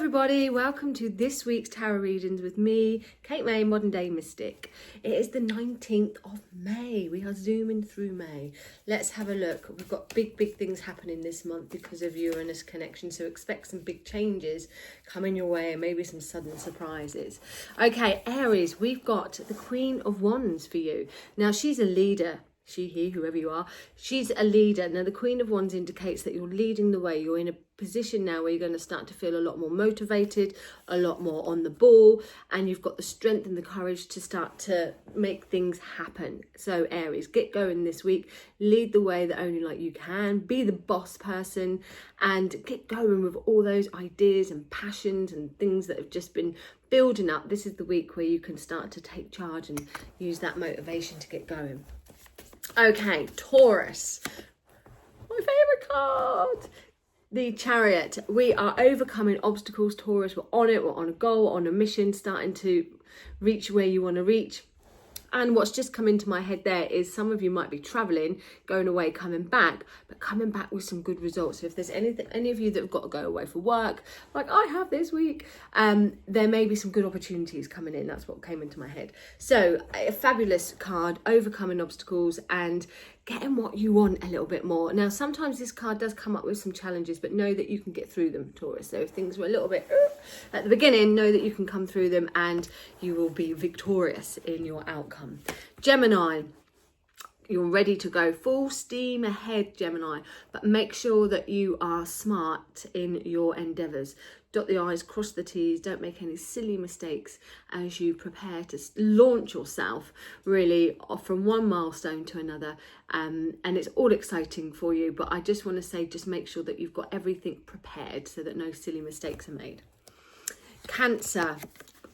everybody, welcome to this week's tarot readings with me, Kate May, Modern Day Mystic. It is the 19th of May. We are zooming through May. Let's have a look. We've got big things happening this month because of Uranus connection, so expect some big changes coming your way and maybe some sudden surprises. Okay, Aries, we've got the Queen of Wands for you. Now, she's a leader. She, he, whoever you are, she's a leader. Now, the Queen of Wands indicates that you're leading the way. You're in a position now where you're going to start to feel a lot more motivated, a lot more on the ball, and you've got the strength and the courage to start to make things happen. So, Aries, get going this week. Lead the way that only like you can. Be the boss person and get going with all those ideas and passions and things that have just been building up. This is the week where you can start to take charge and use that motivation to get going. Okay, Taurus, my favourite card, the Chariot. We are overcoming obstacles, Taurus. We're on it, we're on a goal, on a mission, starting to reach where you want to reach. And what's just come into my head there is some of you might be travelling, going away, coming back, but coming back with some good results. So if there's any of you that have got to go away for work, like I have this week, there may be some good opportunities coming in. That's what came into my head. So a fabulous card, overcoming obstacles and getting what you want a little bit more. Now, sometimes this card does come up with some challenges, but know that you can get through them, Taurus. So if things were a little bit at the beginning, know that you can come through them and you will be victorious in your outcome. Gemini, you're ready to go full steam ahead, Gemini, but make sure that you are smart in your endeavours. Dot the I's, cross the T's, don't make any silly mistakes as you prepare to launch yourself really from one milestone to another. And it's all exciting for you, but I just want to say, just make sure that you've got everything prepared so that no silly mistakes are made. Cancer,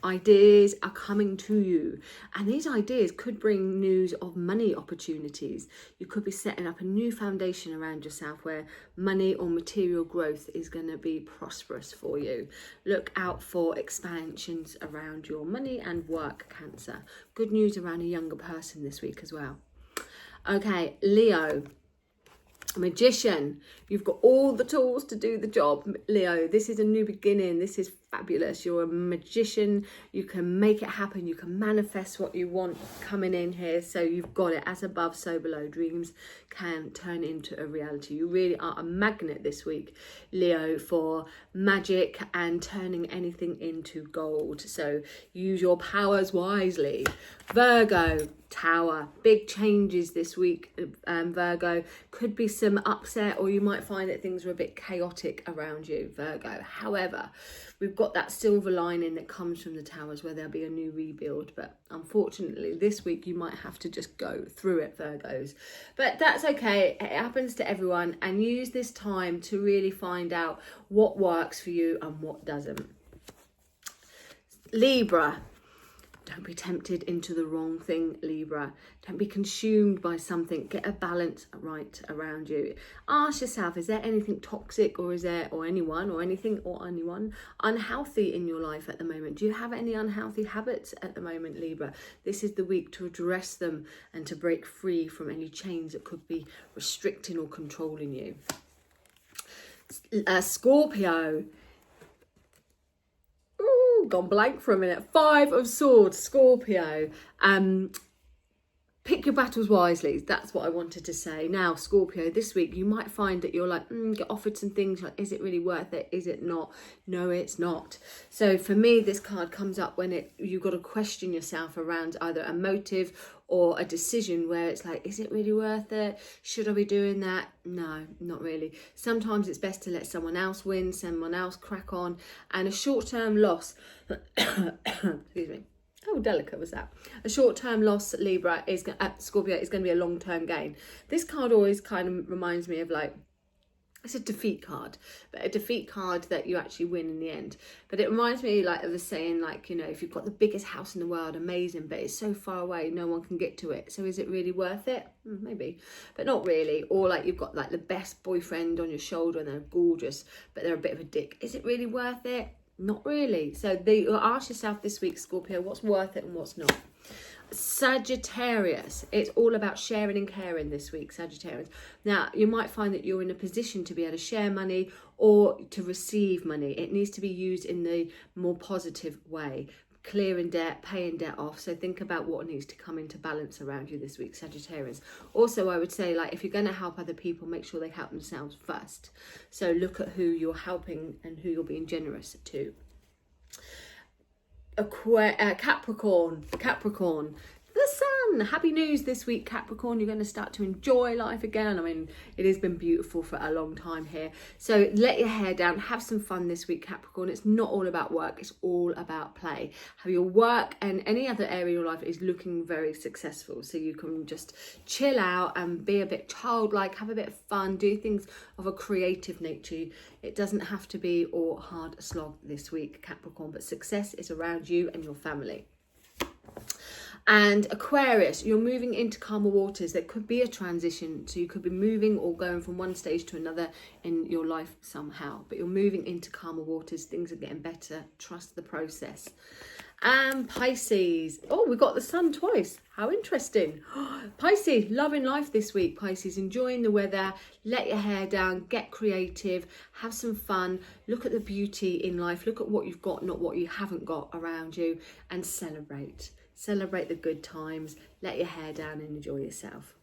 ideas are coming to you, and these ideas could bring news of money opportunities. You could be setting up a new foundation around yourself where money or material growth is going to be prosperous for you. Look out for expansions around your money and work, Cancer. Good news around a younger person this week as well. Okay, Leo, Magician, you've got all the tools to do the job, Leo. This is a new beginning. This is fabulous. You're a magician. You can make it happen. You can manifest what you want coming in here. So you've got it. As above, so below. Dreams can turn into a reality. You really are a magnet this week, Leo, for magic and turning anything into gold. So use your powers wisely. Virgo, Tower, big changes this week, Virgo. Could be some upset, or you might find that things are a bit chaotic around you, Virgo. However, we've got that silver lining that comes from the Towers where there'll be a new rebuild. But unfortunately, this week you might have to just go through it, Virgos. But that's okay. It happens to everyone. And use this time to really find out what works for you and what doesn't. Libra. Don't be tempted into the wrong thing, Libra. Don't be consumed by something. Get a balance right around you. Ask yourself, is there anything toxic or anyone unhealthy in your life at the moment? Do you have any unhealthy habits at the moment, Libra? This is the week to address them and to break free from any chains that could be restricting or controlling you. Scorpio. Gone blank for a minute. 5 of Swords, Scorpio. Pick your battles wisely. That's what I wanted to say. Now, Scorpio, this week you might find that you're like, get offered some things like, is it really worth it? Is it not? No, it's not. So for me, this card comes up when you've got to question yourself around either a motive or a decision where it's like, is it really worth it? Should I be doing that? No, not really. Sometimes it's best to let someone else win, someone else crack on, and a short-term loss, excuse me, how delicate was that? A short-term loss, Libra, Scorpio, is going to be a long-term gain. This card always kind of reminds me of like, it's a defeat card, but a defeat card that you actually win in the end. But it reminds me like of the saying, like, you know, if you've got the biggest house in the world, amazing, but it's so far away, no one can get to it. So is it really worth it? Maybe, but not really. Or like you've got like the best boyfriend on your shoulder and they're gorgeous, but they're a bit of a dick. Is it really worth it? Not really. So ask yourself this week, Scorpio, what's worth it and what's not. Sagittarius, it's all about sharing and caring this week, Sagittarius. Now, you might find that you're in a position to be able to share money or to receive money. It needs to be used in the more positive way. Clearing debt, paying debt off. So think about what needs to come into balance around you this week, Sagittarius. Also, I would say, like, if you're going to help other people, make sure they help themselves first. So look at who you're helping and who you're being generous to. Capricorn, the sun. Happy news this week, Capricorn. You're going to start to enjoy life again. I mean, it has been beautiful for a long time here. So let your hair down, have some fun this week, Capricorn. It's not all about work, it's all about play. How your work and any other area of your life is looking very successful. So you can just chill out and be a bit childlike, have a bit of fun, do things of a creative nature. It doesn't have to be all hard slog this week, Capricorn, but success is around you and your family. And Aquarius, you're moving into calmer waters. There could be a transition, so you could be moving or going from one stage to another in your life somehow, but you're moving into calmer waters. Things are getting better. Trust the process. And Pisces, oh, we got the sun twice. How interesting. Pisces, loving life this week. Pisces, enjoying the weather, let your hair down, get creative, have some fun, look at the beauty in life, look at what you've got, not what you haven't got around you, and celebrate. Celebrate the good times, let your hair down and enjoy yourself.